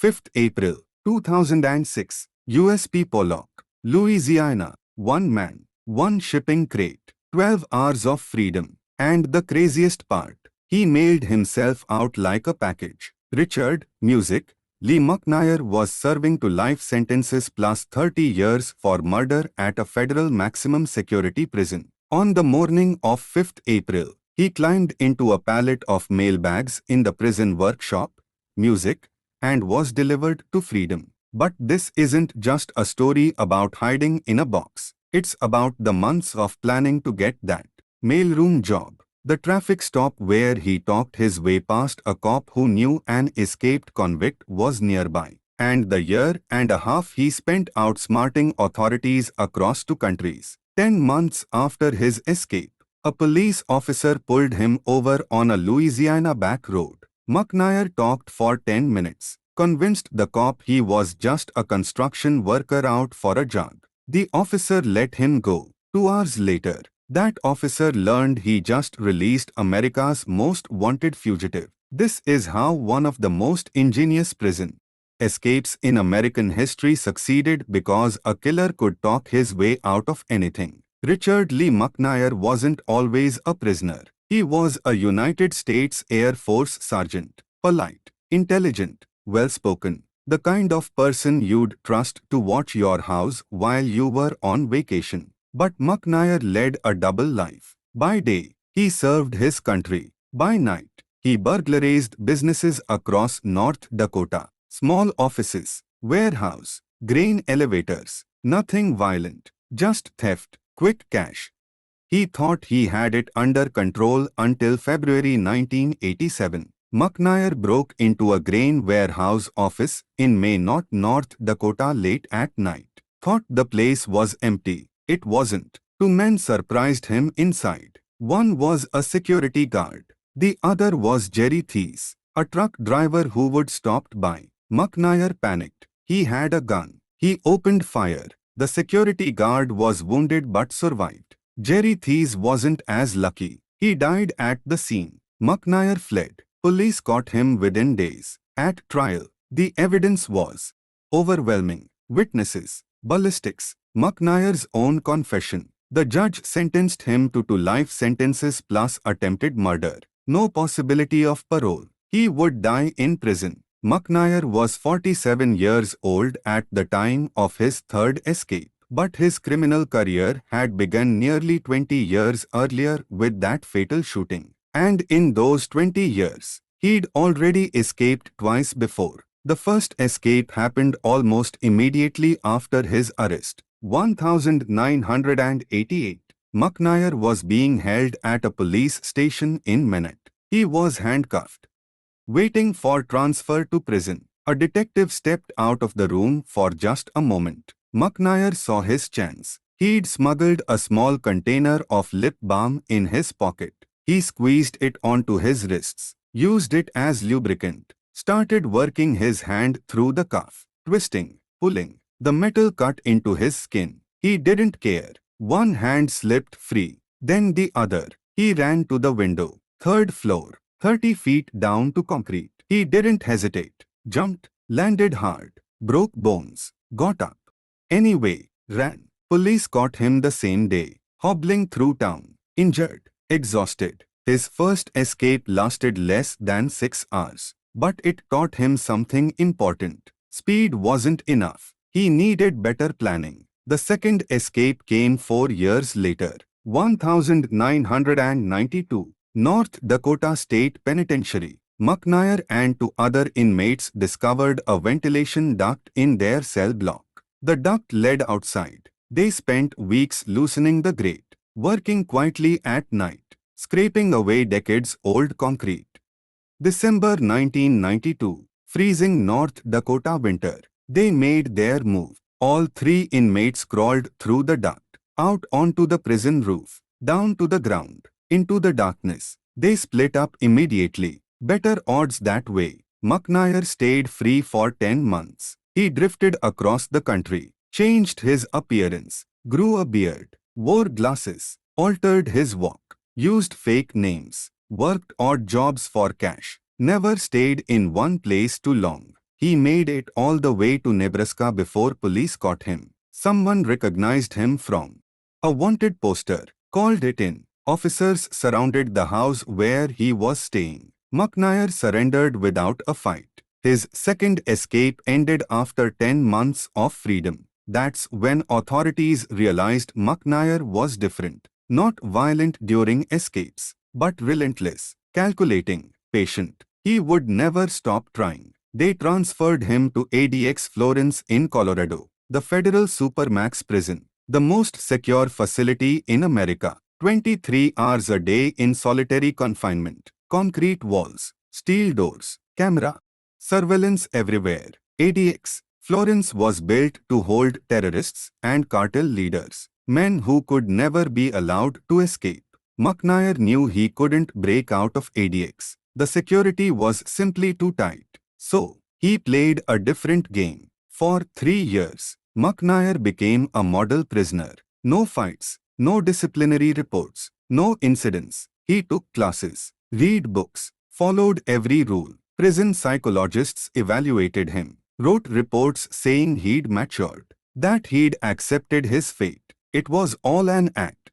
5th April 2006, USP Pollock, Louisiana. One man, one shipping crate, 12 hours of freedom. And the craziest part, he mailed himself out like a package. Richard, music. Lee McNair was serving to life sentences plus 30 years for murder at a federal maximum security prison. On the morning of 5th April, he climbed into a pallet of mailbags in the prison workshop, music, and was delivered to freedom. But this isn't just a story about hiding in a box. It's about the months of planning to get that mailroom job. The traffic stop where he talked his way past a cop who knew an escaped convict was nearby. And the year and a half he spent outsmarting authorities across 2 countries. 10 months after his escape, a police officer pulled him over on a Louisiana back road. McNair talked for 10 minutes, convinced the cop he was just a construction worker out for a jog. The officer let him go. 2 hours later, that officer learned he just released America's most wanted fugitive. This is how one of the most ingenious prison escapes in American history succeeded, because a killer could talk his way out of anything. Richard Lee McNair wasn't always a prisoner. He was a United States Air Force sergeant, polite, intelligent, well-spoken, the kind of person you'd trust to watch your house while you were on vacation. But McNair led a double life. By day, he served his country. By night, he burglarized businesses across North Dakota. Small offices, warehouse, grain elevators. Nothing violent, just theft, quick cash. He thought he had it under control until February 1987. McNair broke into a grain warehouse office in Minot, North Dakota late at night. Thought the place was empty. It wasn't. 2 men surprised him inside. One was a security guard. The other was Jerry Thies, a truck driver who would stopped by. McNair panicked. He had a gun. He opened fire. The security guard was wounded but survived. Jerry Thies wasn't as lucky. He died at the scene. McNair fled. Police caught him within days. At trial, the evidence was overwhelming. Witnesses, ballistics, McNair's own confession. The judge sentenced him to 2 life sentences plus attempted murder. No possibility of parole. He would die in prison. McNair was 47 years old at the time of his third escape, but his criminal career had begun nearly 20 years earlier with that fatal shooting. And in those 20 years, he'd already escaped twice before. The first escape happened almost immediately after his arrest. 1988. McNair was being held at a police station in Minot. He was handcuffed, waiting for transfer to prison. A detective stepped out of the room for just a moment. McNair saw his chance. He'd smuggled a small container of lip balm in his pocket. He squeezed it onto his wrists, used it as lubricant, started working his hand through the cuff, twisting, pulling. The metal cut into his skin. He didn't care. One hand slipped free, then the other. He ran to the window. 3rd floor, 30 feet down to concrete. He didn't hesitate. Jumped, landed hard, broke bones, got up. Anyway, ran. Police caught him the same day, hobbling through town, injured, exhausted. His first escape lasted less than 6 hours, but it taught him something important. Speed wasn't enough. He needed better planning. The second escape came 4 years later. 1992, North Dakota State Penitentiary. McNair and 2 other inmates discovered a ventilation duct in their cell block. The duct led outside. They spent weeks loosening the grate, working quietly at night, scraping away decades-old concrete. December 1992, freezing North Dakota winter. They made their move. All 3 inmates crawled through the duct, out onto the prison roof, down to the ground, into the darkness. They split up immediately. Better odds that way. McNair stayed free for 10 months. He drifted across the country, changed his appearance, grew a beard, wore glasses, altered his walk, used fake names, worked odd jobs for cash, never stayed in one place too long. He made it all the way to Nebraska before police caught him. Someone recognized him from a wanted poster, called it in. Officers surrounded the house where he was staying. McNair surrendered without a fight. His second escape ended after 10 months of freedom. That's when authorities realized McNair was different. Not violent during escapes, but relentless, calculating, patient. He would never stop trying. They transferred him to ADX Florence in Colorado, the federal supermax prison, the most secure facility in America. 23 hours a day in solitary confinement, concrete walls, steel doors, camera, surveillance everywhere. ADX Florence was built to hold terrorists and cartel leaders, men who could never be allowed to escape. McNair knew he couldn't break out of ADX. The security was simply too tight. So, he played a different game. For 3 years, McNair became a model prisoner. No fights, no disciplinary reports, no incidents. He took classes, read books, followed every rule. Prison psychologists evaluated him, wrote reports saying he'd matured, that he'd accepted his fate. It was all an act.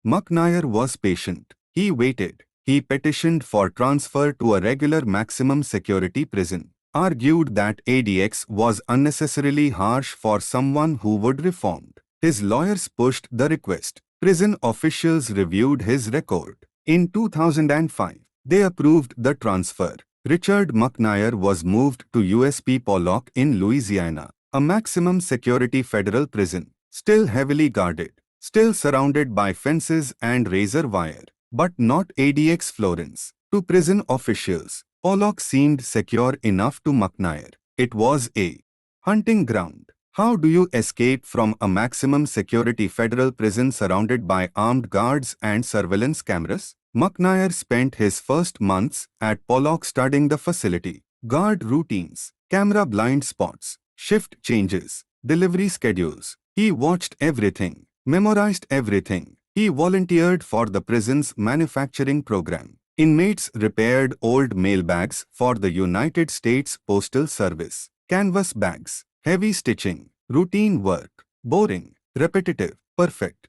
McNair was patient. He waited. He petitioned for transfer to a regular maximum security prison, argued that ADX was unnecessarily harsh for someone who would reform. His lawyers pushed the request. Prison officials reviewed his record. In 2005, they approved the transfer. Richard McNair was moved to USP Pollock in Louisiana, a maximum security federal prison, still heavily guarded, still surrounded by fences and razor wire, but not ADX Florence. To prison officials, Pollock seemed secure enough. To McNair, it was a hunting ground. How do you escape from a maximum security federal prison surrounded by armed guards and surveillance cameras? McNair spent his first months at Pollock studying the facility, guard routines, camera blind spots, shift changes, delivery schedules. He watched everything, memorized everything. He volunteered for the prison's manufacturing program. Inmates repaired old mailbags for the United States Postal Service. Canvas bags, heavy stitching, routine work, boring, repetitive, perfect.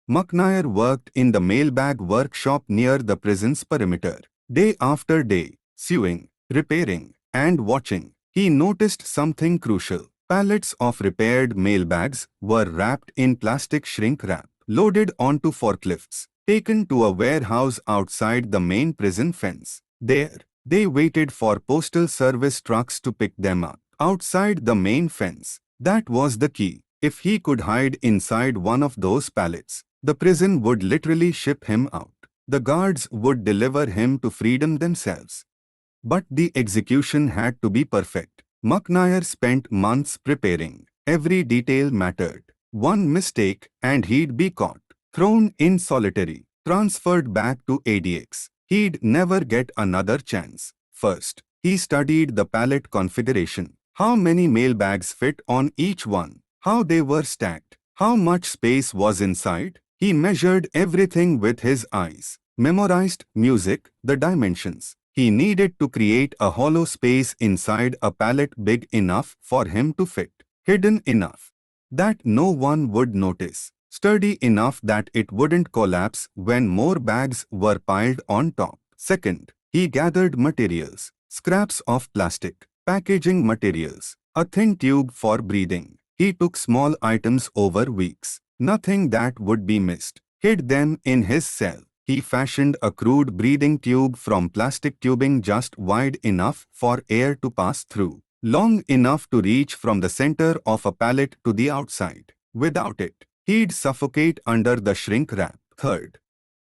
McNair worked in the mailbag workshop near the prison's perimeter, day after day, sewing, repairing, and watching. He noticed something crucial. Pallets of repaired mailbags were wrapped in plastic shrink wrap, loaded onto forklifts, taken to a warehouse outside the main prison fence. There, they waited for postal service trucks to pick them up. Outside the main fence, that was the key. If he could hide inside one of those pallets, the prison would literally ship him out. The guards would deliver him to freedom themselves. But the execution had to be perfect. McNair spent months preparing. Every detail mattered. One mistake and he'd be caught, thrown in solitary, transferred back to ADX. He'd never get another chance. First, he studied the pallet configuration. How many mailbags fit on each one? How they were stacked? How much space was inside? He measured everything with his eyes, memorized music, the dimensions. He needed to create a hollow space inside a pallet big enough for him to fit, hidden enough that no one would notice, sturdy enough that it wouldn't collapse when more bags were piled on top. Second, he gathered materials, scraps of plastic, packaging materials, a thin tube for breathing. He took small items over weeks, nothing that would be missed, hid them in his cell. He fashioned a crude breathing tube from plastic tubing just wide enough for air to pass through, long enough to reach from the center of a pallet to the outside. Without it, he'd suffocate under the shrink wrap. Third,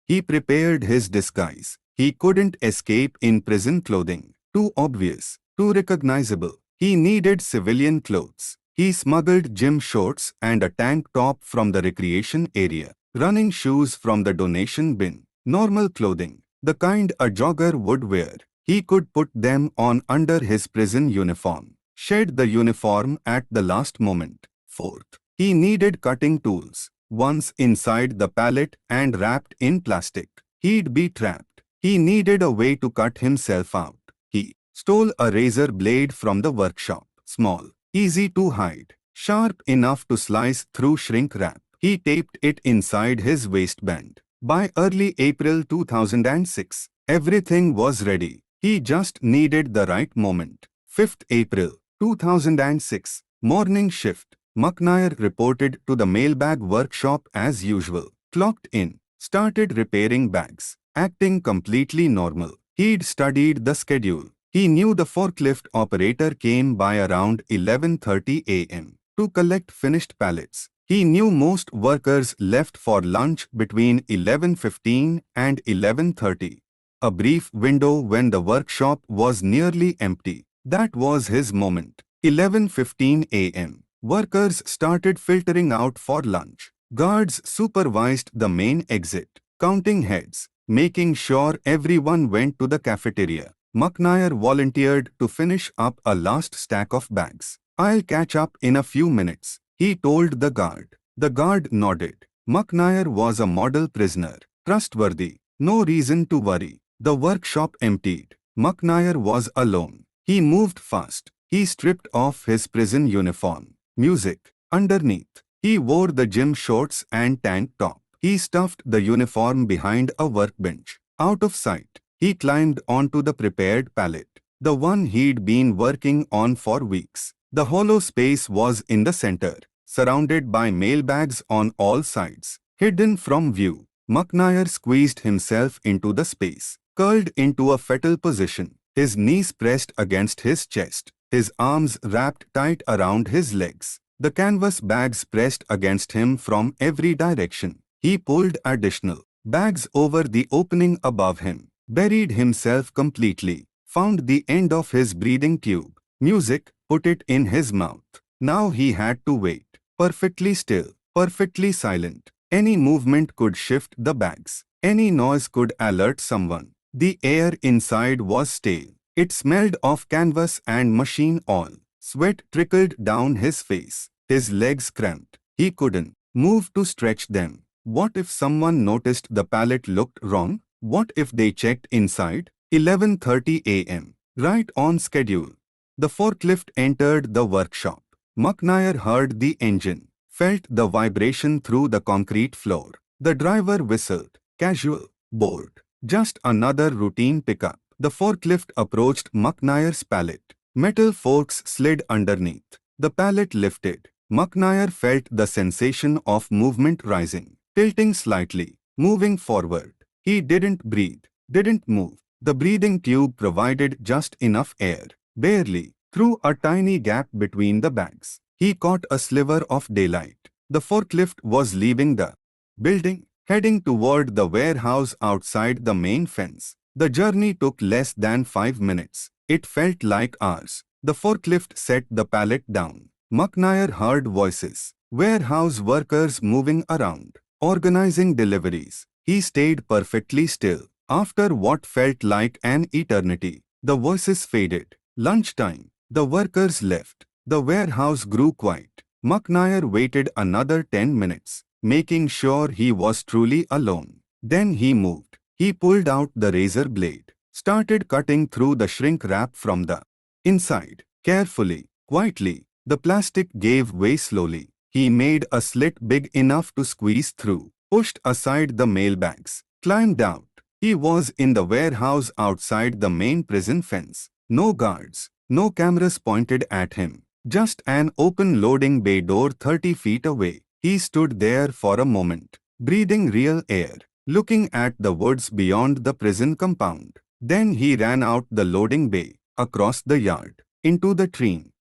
he prepared his disguise. He couldn't escape in prison clothing. Too obvious, too recognizable. He needed civilian clothes. He smuggled gym shorts and a tank top from the recreation area, running shoes from the donation bin, normal clothing, the kind a jogger would wear. He could put them on under his prison uniform, shed the uniform at the last moment. Fourth, he needed cutting tools. Once inside the pallet and wrapped in plastic, he'd be trapped. He needed a way to cut himself out. He Stole a razor blade from the workshop. Small, easy to hide, sharp enough to slice through shrink wrap. He taped it inside his waistband. By early April 2006, everything was ready. He just needed the right moment. 5th April 2006, morning shift. McNair reported to the mailbag workshop as usual. Clocked in, started repairing bags, acting completely normal. He'd studied the schedule. He knew the forklift operator came by around 11:30 a.m. to collect finished pallets. He knew most workers left for lunch between 11:15 and 11:30. A brief window when the workshop was nearly empty. That was his moment. 11:15 a.m. Workers started filtering out for lunch. Guards supervised the main exit, counting heads, making sure everyone went to the cafeteria. McNair volunteered to finish up a last stack of bags. "I'll catch up in a few minutes," he told the guard. The guard nodded. McNair was a model prisoner, trustworthy, no reason to worry. The workshop emptied. McNair was alone. He moved fast. He stripped off his prison uniform. Music. Underneath, he wore the gym shorts and tank top. He stuffed the uniform behind a workbench. Out of sight, he climbed onto the prepared pallet, the one he'd been working on for weeks. The hollow space was in the center, surrounded by mailbags on all sides. Hidden from view, McNair squeezed himself into the space, curled into a fetal position, his knees pressed against his chest, his arms wrapped tight around his legs. The canvas bags pressed against him from every direction. He pulled additional bags over the opening above him, buried himself completely, found the end of his breathing tube. Music, put it in his mouth. Now he had to wait, perfectly still, perfectly silent. Any movement could shift the bags. Any noise could alert someone. The air inside was stale. It smelled of canvas and machine oil. Sweat trickled down his face. His legs cramped. He couldn't move to stretch them. What if someone noticed the pallet looked wrong? What if they checked inside? 11:30 a.m. Right on schedule. The forklift entered the workshop. McNair heard the engine, felt the vibration through the concrete floor. The driver whistled. Casual. Bored. Just another routine pickup. The forklift approached McNair's pallet. Metal forks slid underneath. The pallet lifted. McNair felt the sensation of movement rising, tilting slightly, moving forward. He didn't breathe, didn't move. The breathing tube provided just enough air, barely, through a tiny gap between the bags. He caught a sliver of daylight. The forklift was leaving the building, heading toward the warehouse outside the main fence. The journey took less than 5 minutes. It felt like hours. The forklift set the pallet down. McNair heard voices, warehouse workers moving around, organizing deliveries. He stayed perfectly still. After what felt like an eternity, the voices faded. Lunchtime. The workers left. The warehouse grew quiet. McNair waited another 10 minutes, making sure he was truly alone. Then he moved. He pulled out the razor blade, started cutting through the shrink wrap from the inside. Carefully, quietly, the plastic gave way slowly. He made a slit big enough to squeeze through, pushed aside the mailbags, climbed out. He was in the warehouse outside the main prison fence. No guards, no cameras pointed at him. Just an open loading bay door 30 feet away. He stood there for a moment, breathing real air, looking at the woods beyond the prison compound. Then he ran out the loading bay, across the yard, into the train.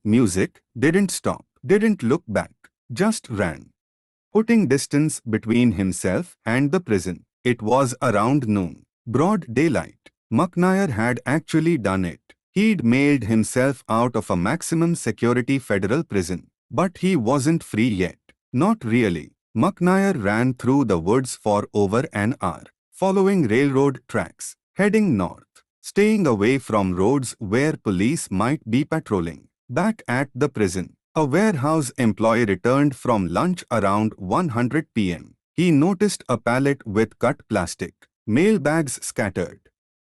Music, didn't stop, didn't look back, just ran, putting distance between himself and the prison. It was around noon, broad daylight. McNair had actually done it. He'd mailed himself out of a maximum security federal prison. But he wasn't free yet. Not really. McNair ran through the woods for over an hour, following railroad tracks, heading north, staying away from roads where police might be patrolling. Back at the prison, a warehouse employee returned from lunch around 100 p.m. He noticed a pallet with cut plastic, mailbags scattered.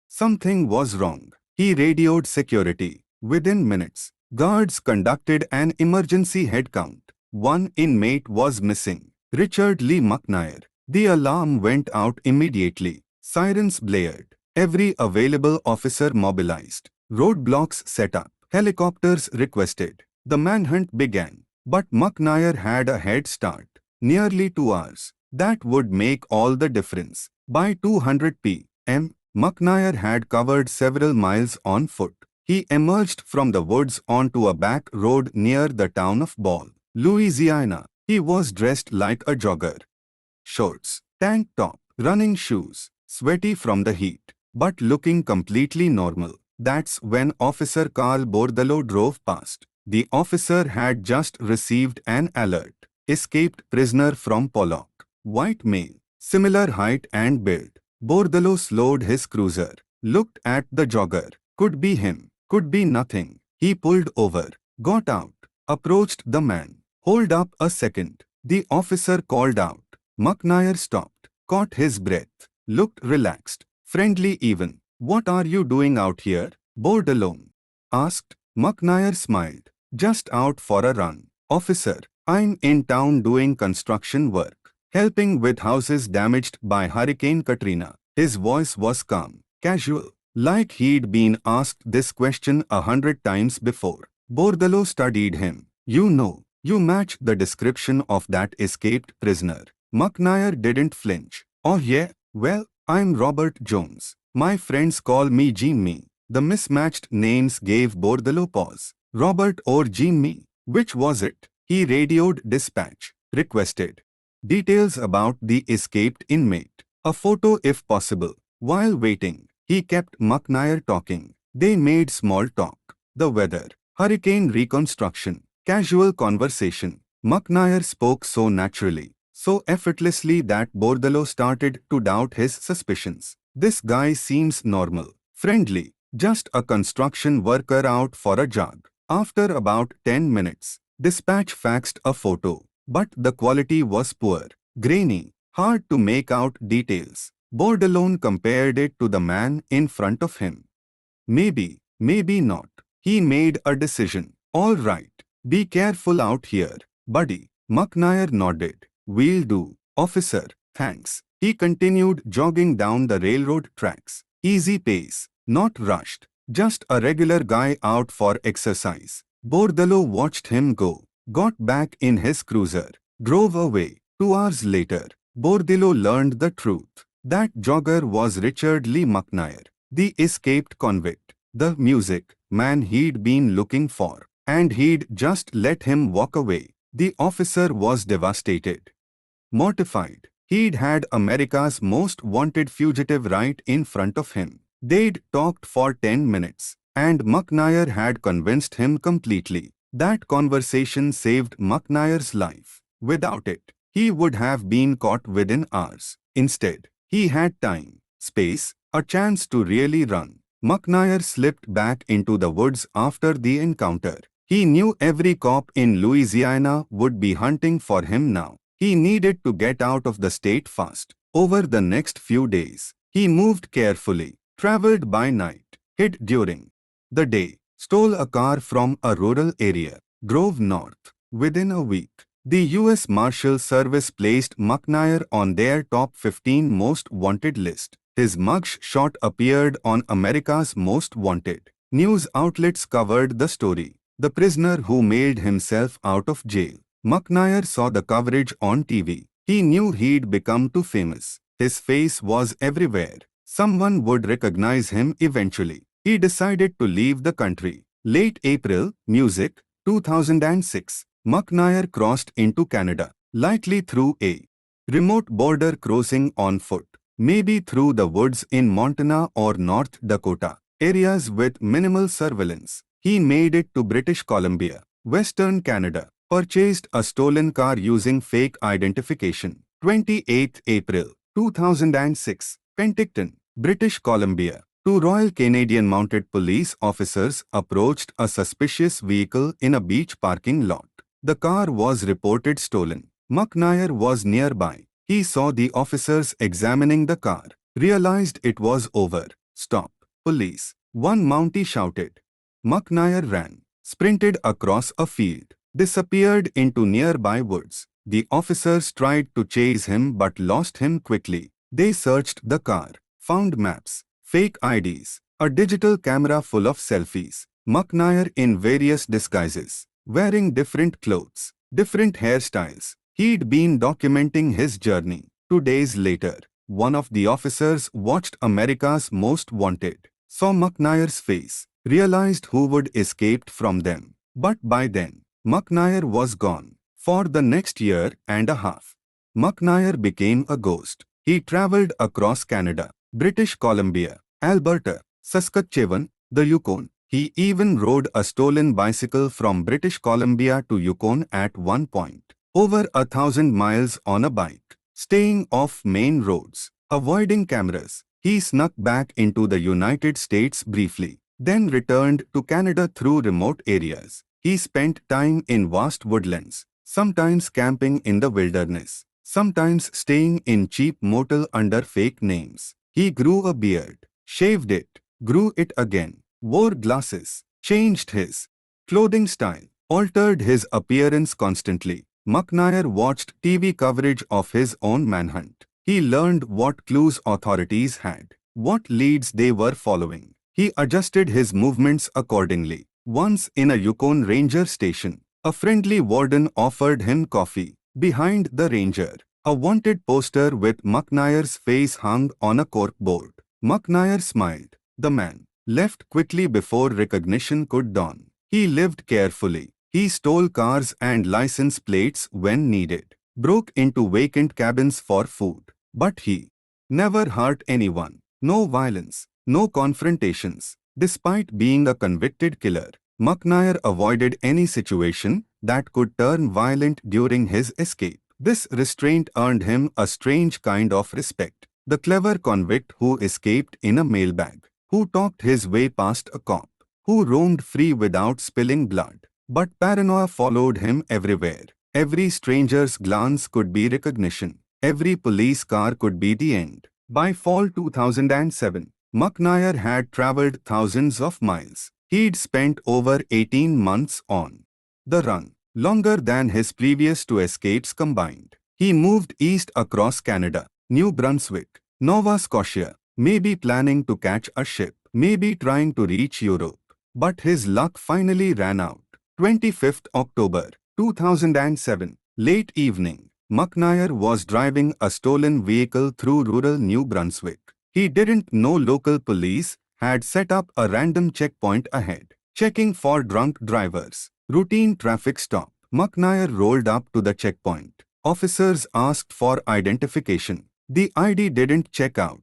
Something was wrong. He radioed security. Within minutes, guards conducted an emergency head count. One inmate was missing. Richard Lee McNair. The alarm went out immediately. Sirens blared. Every available officer mobilized. Roadblocks set up. Helicopters requested. The manhunt began. But McNair had a head start. Nearly 2 hours. That would make all the difference. By 200 p.m., McNair had covered several miles on foot. He emerged from the woods onto a back road near the town of Ball, Louisiana. He was dressed like a jogger. Shorts, tank top, running shoes, sweaty from the heat, but looking completely normal. That's when Officer Carl Bordello drove past. The officer had just received an alert. Escaped prisoner from Pollock. White male, similar height and build. Bordello slowed his cruiser, looked at the jogger. Could be him, could be nothing. He pulled over, got out, approached the man. Hold up a second, the officer called out. McNair stopped, caught his breath, looked relaxed, friendly even. What are you doing out here? Bordello asked. McNair smiled. Just out for a run. Officer, I'm in town doing construction work, helping with houses damaged by Hurricane Katrina. His voice was calm, casual, like he'd been asked this question 100 times before. Bordello studied him. You know, you match the description of that escaped prisoner. McNair didn't flinch. Oh yeah? Well, I'm Robert Jones. My friends call me Jimmy. The mismatched names gave Bordello pause. Robert or Jimmy? Which was it? He radioed dispatch. Requested details about the escaped inmate. A photo if possible. While waiting, he kept McNair talking. They made small talk. The weather, hurricane reconstruction, casual conversation. McNair spoke so naturally, so effortlessly that Bordello started to doubt his suspicions. This guy seems normal, friendly, just a construction worker out for a jog. After about 10 minutes, dispatch faxed a photo, but the quality was poor, grainy, hard to make out details. Bordello compared it to the man in front of him. Maybe, maybe not. He made a decision. All right, be careful out here, buddy. McNair nodded. Will do, officer, thanks. He continued jogging down the railroad tracks. Easy pace, not rushed, just a regular guy out for exercise. Bordello watched him go, got back in his cruiser, drove away. 2 hours later, Bordello learned the truth. That jogger was Richard Lee McNair, the escaped convict, the music man he'd been looking for, and he'd just let him walk away. The officer was devastated, mortified. He'd had America's most wanted fugitive right in front of him. They'd talked for 10 minutes, and McNair had convinced him completely. That conversation saved McNair's life. Without it, he would have been caught within hours. Instead, he had time, space, a chance to really run. McNair slipped back into the woods after the encounter. He knew every cop in Louisiana would be hunting for him now. He needed to get out of the state fast. Over the next few days, he moved carefully, traveled by night, hid during the day, stole a car from a rural area, drove north. Within a week, the U.S. Marshal Service placed McNair on their top 15 most wanted list. His mugshot appeared on America's Most Wanted. News outlets covered the story. The prisoner who mailed himself out of jail. McNair saw the coverage on TV. He knew he'd become too famous. His face was everywhere. Someone would recognize him eventually. He decided to leave the country. Late April, Music, 2006. McNair crossed into Canada, likely through a remote border crossing on foot, maybe through the woods in Montana or North Dakota, areas with minimal surveillance. He made it to British Columbia, Western Canada, purchased a stolen car using fake identification. 28 April 2006, Penticton, British Columbia. Two Royal Canadian Mounted Police officers approached a suspicious vehicle in a beach parking lot. The car was reported stolen. McNair was nearby. He saw the officers examining the car, realized it was over. Stop, police. One Mountie shouted. McNair ran, sprinted across a field, disappeared into nearby woods. The officers tried to chase him but lost him quickly. They searched the car, found maps, fake IDs, a digital camera full of selfies. McNair in various disguises, wearing different clothes, different hairstyles. He'd been documenting his journey. 2 days later, one of the officers watched America's Most Wanted, saw McNair's face, realized who would escape from them. But by then, McNair was gone. For the next year and a half, McNair became a ghost. He traveled across Canada, British Columbia, Alberta, Saskatchewan, the Yukon. He even rode a stolen bicycle from British Columbia to Yukon at one point. Over 1,000 miles on a bike, staying off main roads, avoiding cameras. He snuck back into the United States briefly, then returned to Canada through remote areas. He spent time in vast woodlands, sometimes camping in the wilderness, sometimes staying in cheap motel under fake names. He grew a beard, shaved it, grew it again, wore glasses, changed his clothing style, altered his appearance constantly. McNair watched TV coverage of his own manhunt. He learned what clues authorities had, what leads they were following. He adjusted his movements accordingly. Once in a Yukon Ranger station, a friendly warden offered him coffee. Behind the ranger, a wanted poster with McNair's face hung on a corkboard. McNair smiled. The man left quickly before recognition could dawn. He lived carefully. He stole cars and license plates when needed, broke into vacant cabins for food. But he never hurt anyone. No violence, no confrontations. Despite being a convicted killer, McNair avoided any situation that could turn violent during his escape. This restraint earned him a strange kind of respect. The clever convict who escaped in a mailbag, who talked his way past a cop, who roamed free without spilling blood. But paranoia followed him everywhere. Every stranger's glance could be recognition. Every police car could be the end. By fall 2007, McNair had traveled thousands of miles. He'd spent over 18 months on the run, longer than his previous two escapes combined. He moved east across Canada, New Brunswick, Nova Scotia, maybe planning to catch a ship, maybe trying to reach Europe. But his luck finally ran out. 25th October 2007, late evening, McNair was driving a stolen vehicle through rural New Brunswick. He didn't know local police had set up a random checkpoint ahead, checking for drunk drivers. Routine traffic stop. McNair rolled up to the checkpoint. Officers asked for identification. The ID didn't check out.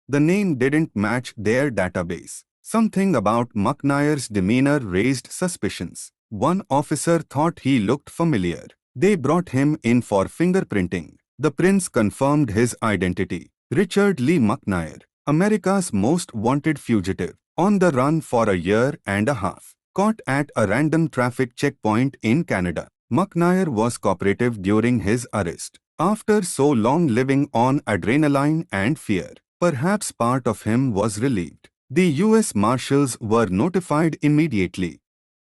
The name didn't match their database. Something about McNair's demeanor raised suspicions. One officer thought he looked familiar. They brought him in for fingerprinting. The prints confirmed his identity. Richard Lee McNair, America's most wanted fugitive, on the run for a year and a half, caught at a random traffic checkpoint in Canada. McNair was cooperative during his arrest. After so long living on adrenaline and fear, perhaps part of him was relieved. The U.S. Marshals were notified immediately.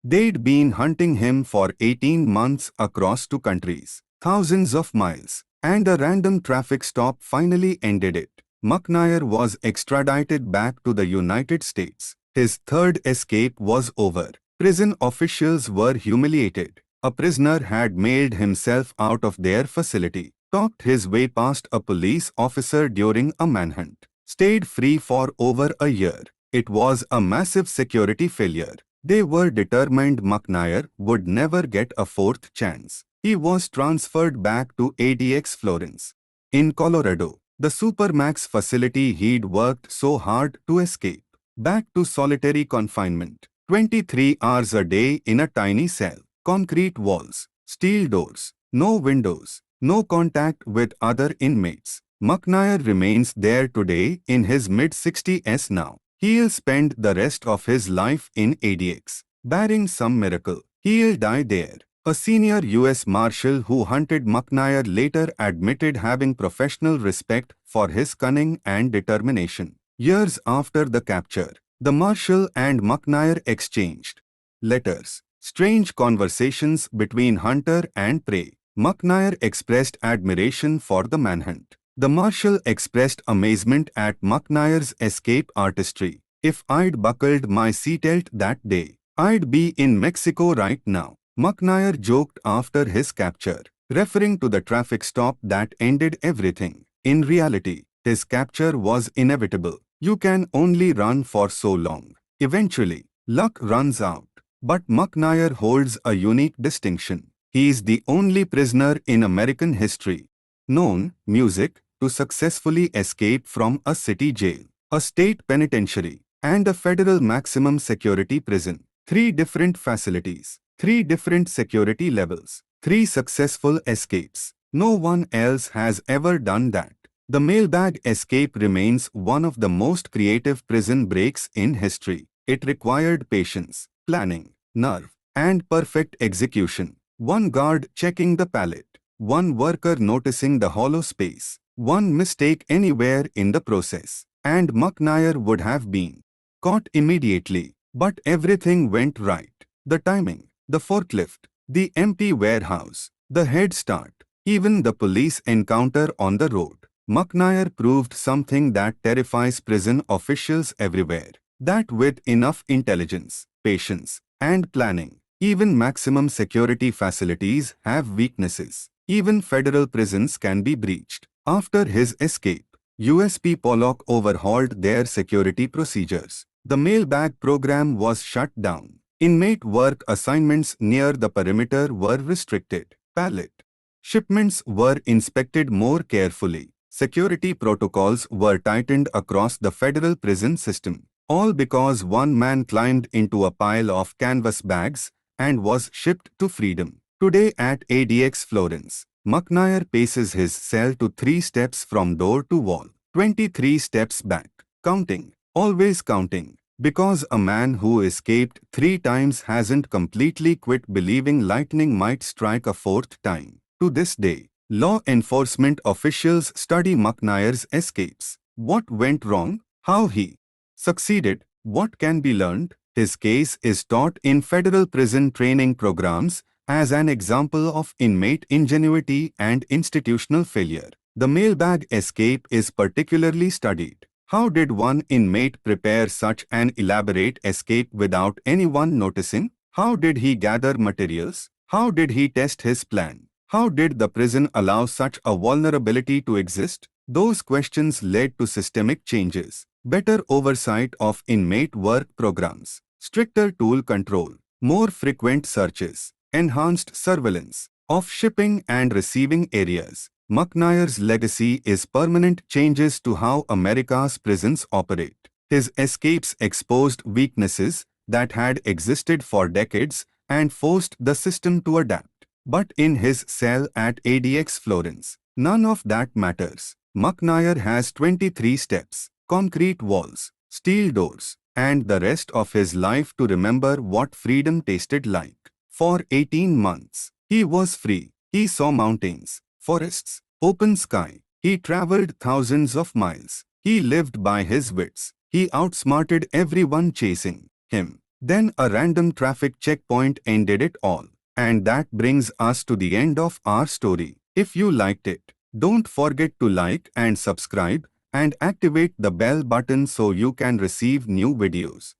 They'd been hunting him for 18 months across two countries, thousands of miles, and a random traffic stop finally ended it. McNair was extradited back to the United States. His third escape was over. Prison officials were humiliated. A prisoner had mailed himself out of their facility, talked his way past a police officer during a manhunt, stayed free for over a year. It was a massive security failure. They were determined McNair would never get a fourth chance. He was transferred back to ADX Florence, in Colorado, the Supermax facility he'd worked so hard to escape. Back to solitary confinement. 23 hours a day in a tiny cell. Concrete walls, steel doors, no windows, no contact with other inmates. McNair remains there today in his mid-60s now. He'll spend the rest of his life in ADX. Barring some miracle, he'll die there. A senior U.S. Marshal who hunted McNair later admitted having professional respect for his cunning and determination. Years after the capture, The Marshal and McNair exchanged letters. Strange conversations between hunter and prey. McNair expressed admiration for the manhunt. The Marshal expressed amazement at McNair's escape artistry. If I'd buckled my seatbelt that day, I'd be in Mexico right now, McNair joked after his capture, referring to the traffic stop that ended everything. In reality, his capture was inevitable. You can only run for so long. Eventually, luck runs out. But McNair holds a unique distinction. He is the only prisoner in American history known music to successfully escape from a city jail, a state penitentiary, and a federal maximum security prison. 3 different facilities, 3 different security levels, 3 successful escapes. No one else has ever done that. The mailbag escape remains one of the most creative prison breaks in history. It required patience, planning, nerve, and perfect execution. One guard checking the pallet, one worker noticing the hollow space, one mistake anywhere in the process, and McNair would have been caught immediately. But everything went right. The timing, the forklift, the empty warehouse, the head start, even the police encounter on the road. McNair proved something that terrifies prison officials everywhere. That with enough intelligence, patience, and planning, even maximum security facilities have weaknesses. Even federal prisons can be breached. After his escape, USP Pollock overhauled their security procedures. The mailbag program was shut down. Inmate work assignments near the perimeter were restricted. Pallet shipments were inspected more carefully. Security protocols were tightened across the federal prison system, all because one man climbed into a pile of canvas bags and was shipped to freedom. Today at ADX Florence, McNair paces his cell to 3 steps from door to wall, 23 steps back, counting, always counting, because a man who escaped 3 times hasn't completely quit believing lightning might strike a 4th time. To this day, law enforcement officials study McNair's escapes. What went wrong? How he succeeded? What can be learned? His case is taught in federal prison training programs as an example of inmate ingenuity and institutional failure. The mailbag escape is particularly studied. How did one inmate prepare such an elaborate escape without anyone noticing? How did he gather materials? How did he test his plan? How did the prison allow such a vulnerability to exist? Those questions led to systemic changes, better oversight of inmate work programs, stricter tool control, more frequent searches, enhanced surveillance of shipping and receiving areas. McNair's legacy is permanent changes to how America's prisons operate. His escapes exposed weaknesses that had existed for decades and forced the system to adapt. But in his cell at ADX Florence, none of that matters. McNair has 23 steps, concrete walls, steel doors, and the rest of his life to remember what freedom tasted like. For 18 months, he was free. He saw mountains, forests, open sky. He traveled thousands of miles. He lived by his wits. He outsmarted everyone chasing him. Then a random traffic checkpoint ended it all. And that brings us to the end of our story. If you liked it, don't forget to like and subscribe and activate the bell button so you can receive new videos.